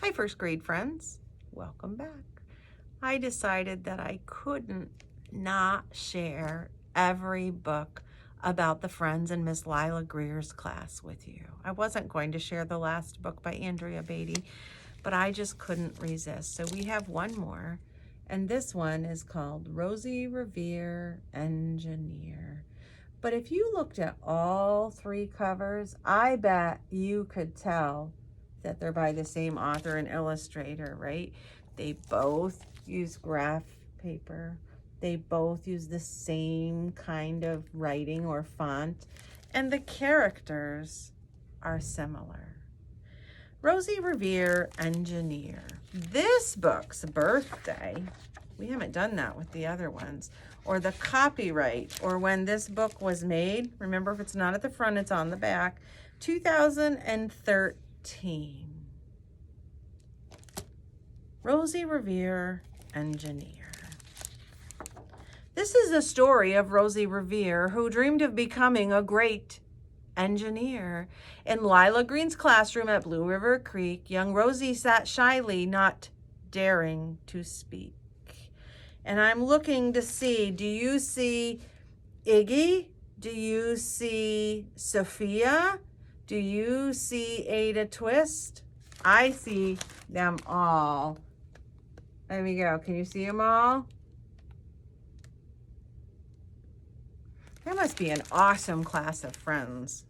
Hi, first grade friends. Welcome back. I decided that I couldn't not share every book about the Friends in Miss Lila Greer's class with you. I wasn't going to share the last book by Andrea Beatty, but I just couldn't resist. So we have one more, and this one is called Rosie Revere, Engineer. But if you looked at all three covers, I bet you could tell that they're by the same author and illustrator, right? They both use graph paper. They both use the same kind of writing or font, and the characters are similar. Rosie Revere, Engineer. This book's birthday, we haven't done that with the other ones, or the copyright, or when this book was made. Remember, if it's not at the front, it's on the back. 2013. Rosie Revere, Engineer. This is the story of Rosie Revere, who dreamed of becoming a great engineer. In Lila Green's classroom at Blue River Creek, young Rosie sat shyly, not daring to speak. And I'm looking to see, do you see Iggy? Do you see Sophia? Do you see Ada Twist? I see them all. There we go. Can you see them all? That must be an awesome class of friends.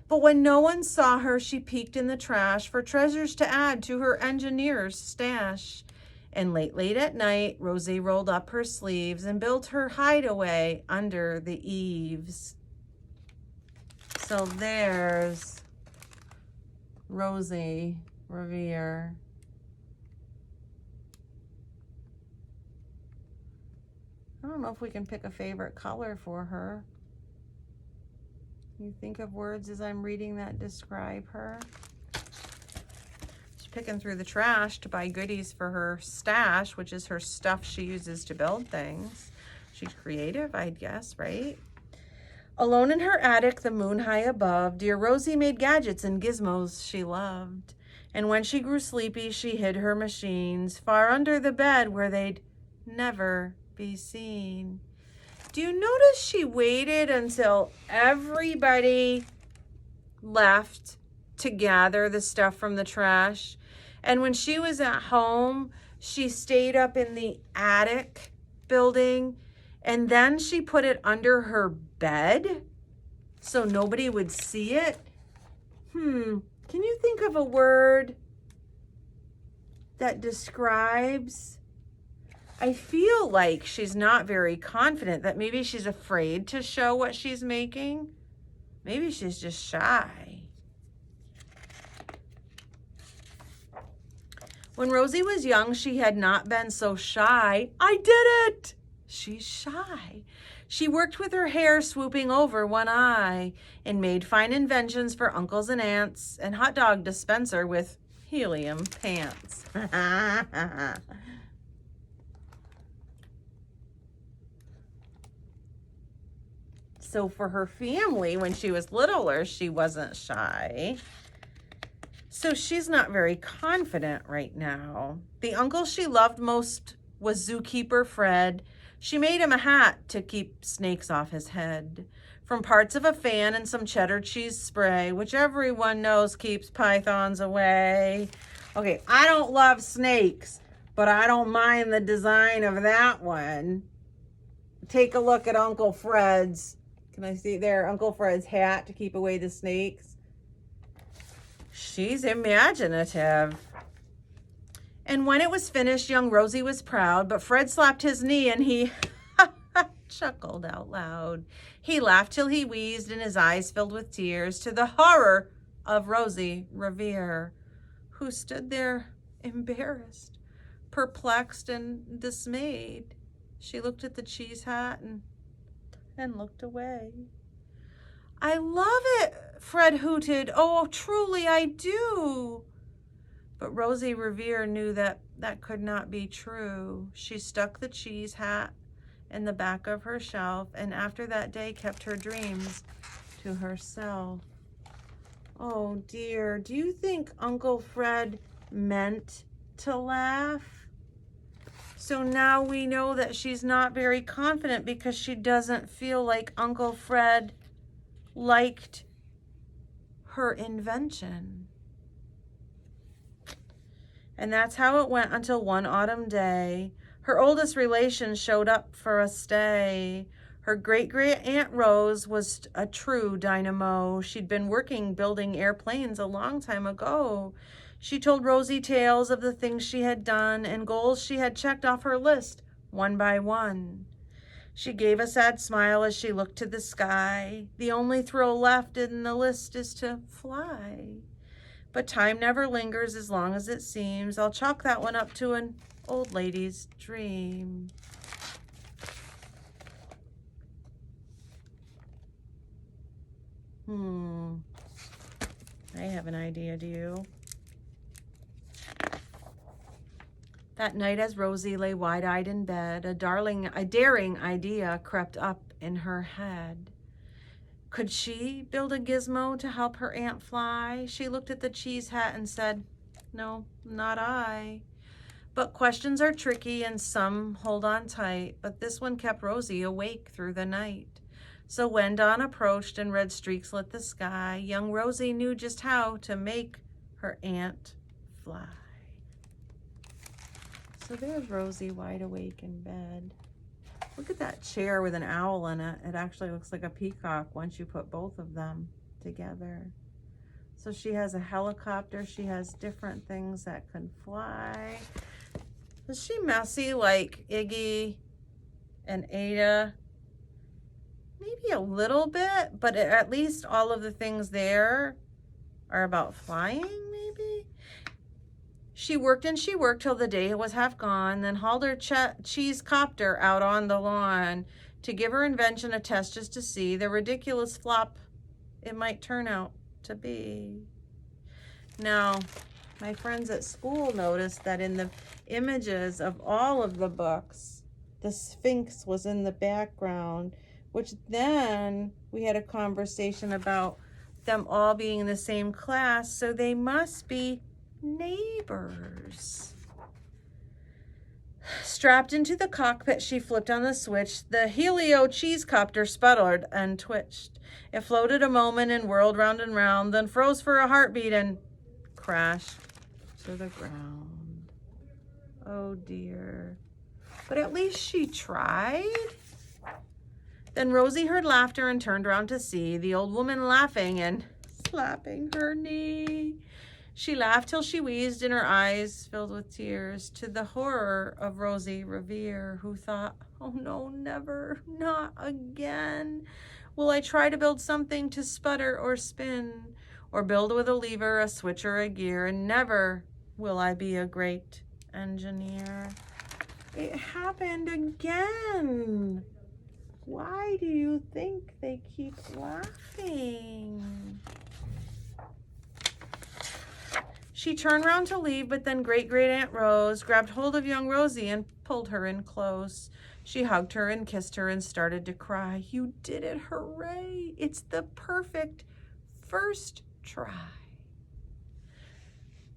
But when no one saw her, she peeked in the trash for treasures to add to her engineer's stash. And late at night, Rosie rolled up her sleeves and built her hideaway under the eaves. So there's Rosie Revere. I don't know if we can pick a favorite color for her. You think of words as I'm reading that describe her. She's picking through the trash to buy goodies for her stash, which is her stuff she uses to build things. She's creative, I'd guess, right? Alone in her attic, the moon high above, dear Rosie made gadgets and gizmos she loved. And when she grew sleepy, she hid her machines far under the bed where they'd never be seen. Do you notice she waited until everybody left to gather the stuff from the trash? And when she was at home, she stayed up in the attic building, and then she put it under her bed so nobody would see it. Can you think of a word that describes? I feel like she's not very confident, that maybe she's afraid to show what she's making. Maybe she's just shy. When Rosie was young, she had not been so shy. I did it! She's shy. She worked with her hair swooping over one eye and made fine inventions for uncles and aunts and hot dog dispenser with helium pants. So for her family, when she was littler, she wasn't shy. So she's not very confident right now. The uncle she loved most was zookeeper Fred. She made him a hat to keep snakes off his head. From parts of a fan and some cheddar cheese spray, which everyone knows keeps pythons away. Okay, I don't love snakes, but I don't mind the design of that one. Take a look at Uncle Fred's. Can I see there? Uncle Fred's hat to keep away the snakes. She's imaginative. And when it was finished, young Rosie was proud, but Fred slapped his knee and he chuckled out loud. He laughed till he wheezed and his eyes filled with tears, to the horror of Rosie Revere, who stood there embarrassed, perplexed and dismayed. She looked at the cheese hat and looked away. I love it, Fred hooted. Oh, truly I do. But Rosie Revere knew that could not be true. She stuck the cheese hat in the back of her shelf, and after that day kept her dreams to herself. Oh dear, do you think Uncle Fred meant to laugh? So now we know that she's not very confident because she doesn't feel like Uncle Fred liked her invention. And that's how it went until one autumn day. Her oldest relation showed up for a stay. Her great-great Aunt Rose was a true dynamo. She'd been working building airplanes a long time ago. She told Rosie tales of the things she had done and goals she had checked off her list one by one. She gave a sad smile as she looked to the sky. The only thrill left in the list is to fly. But time never lingers as long as it seems. I'll chalk that one up to an old lady's dream. I have an idea, do you? That night as Rosie lay wide-eyed in bed, a daring idea crept up in her head. Could she build a gizmo to help her aunt fly? She looked at the cheese hat and said, "No, not I." But questions are tricky and some hold on tight, but this one kept Rosie awake through the night. So when dawn approached and red streaks lit the sky, young Rosie knew just how to make her aunt fly. So there's Rosie wide awake in bed. Look at that chair with an owl in it. It actually looks like a peacock once you put both of them together. So she has a helicopter. She has different things that can fly. Is she messy like Iggy and Ada? Maybe a little bit, but at least all of the things there are about flying, maybe? She worked and she worked till the day was half gone, then hauled her cheese copter out on the lawn to give her invention a test just to see the ridiculous flop it might turn out to be. Now, my friends at school noticed that in the images of all of the books, the Sphinx was in the background, which then we had a conversation about them all being in the same class, so they must be neighbors. Strapped into the cockpit, she flipped on the switch. The helio cheese copter sputtered and twitched. It floated a moment and whirled round and round, then froze for a heartbeat and crashed to the ground. Oh dear. But at least she tried. Then Rosie heard laughter and turned around to see the old woman laughing and slapping her knee. She laughed till she wheezed and her eyes filled with tears, to the horror of Rosie Revere, who thought, "Oh no, never, not again. Will I try to build something to sputter or spin, or build with a lever, a switch, or a gear, and never will I be a great engineer." It happened again. Why do you think they keep laughing? She turned round to leave, but then great-great Aunt Rose grabbed hold of young Rosie and pulled her in close. She hugged her and kissed her and started to cry. "You did it, hooray! It's the perfect first try.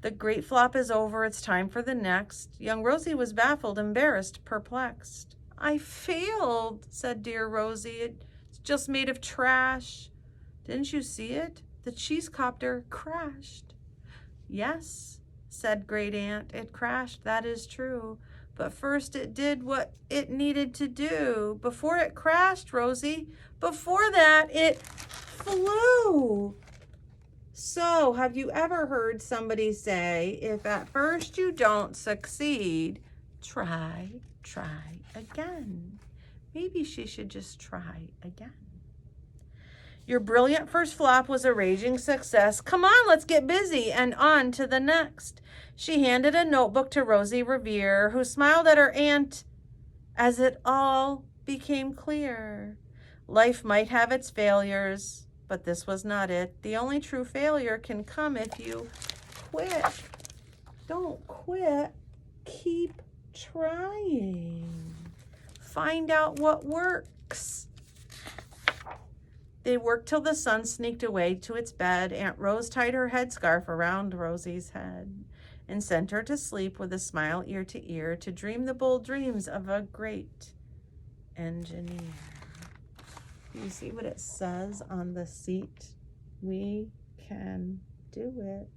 The great flop is over, it's time for the next." Young Rosie was baffled, embarrassed, perplexed. "I failed," said dear Rosie. "It's just made of trash." "Didn't you see it? The cheese copter crashed." "Yes," said Great Aunt, "it crashed, that is true. But first it did what it needed to do. Before it crashed, Rosie, before that, it flew." So, have you ever heard somebody say, if at first you don't succeed, try again? Maybe she should just try again. Your brilliant first flop was a raging success. Come on, let's get busy and on to the next. She handed a notebook to Rosie Revere, who smiled at her aunt as it all became clear. Life might have its failures, but this was not it. The only true failure can come if you quit. Don't quit. Keep trying. Find out what works. They worked till the sun sneaked away to its bed. Aunt Rose tied her headscarf around Rosie's head and sent her to sleep with a smile ear to ear, to dream the bold dreams of a great engineer. You see what it says on the seat? We can do it.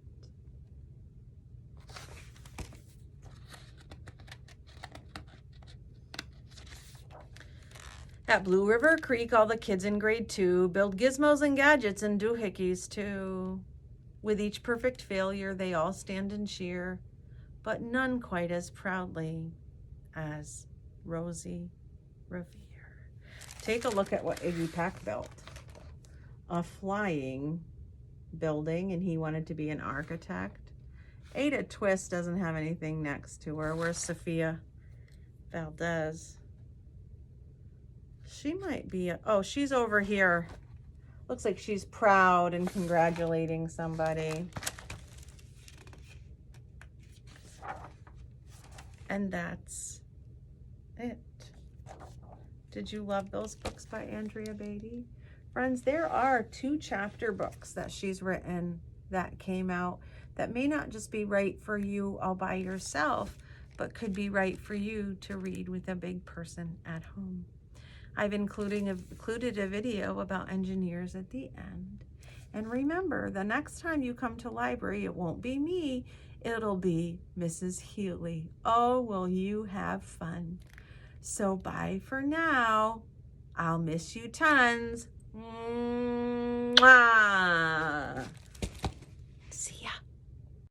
At Blue River Creek, all the kids in grade 2 build gizmos and gadgets and doohickeys too. With each perfect failure, they all stand and cheer, but none quite as proudly as Rosie Revere. Take a look at what Iggy Peck built. A flying building, and he wanted to be an architect. Ada Twist doesn't have anything next to her. Where's Sophia Valdez? She might be, oh, she's over here. Looks like she's proud and congratulating somebody. And that's it. Did you love those books by Andrea Beatty? Friends, there are 2 chapter books that she's written that came out that may not just be right for you all by yourself, but could be right for you to read with a big person at home. I've included a video about engineers at the end. And remember, the next time you come to library, it won't be me, it'll be Mrs. Healy. Oh, will you have fun? So bye for now. I'll miss you tons. Mwah.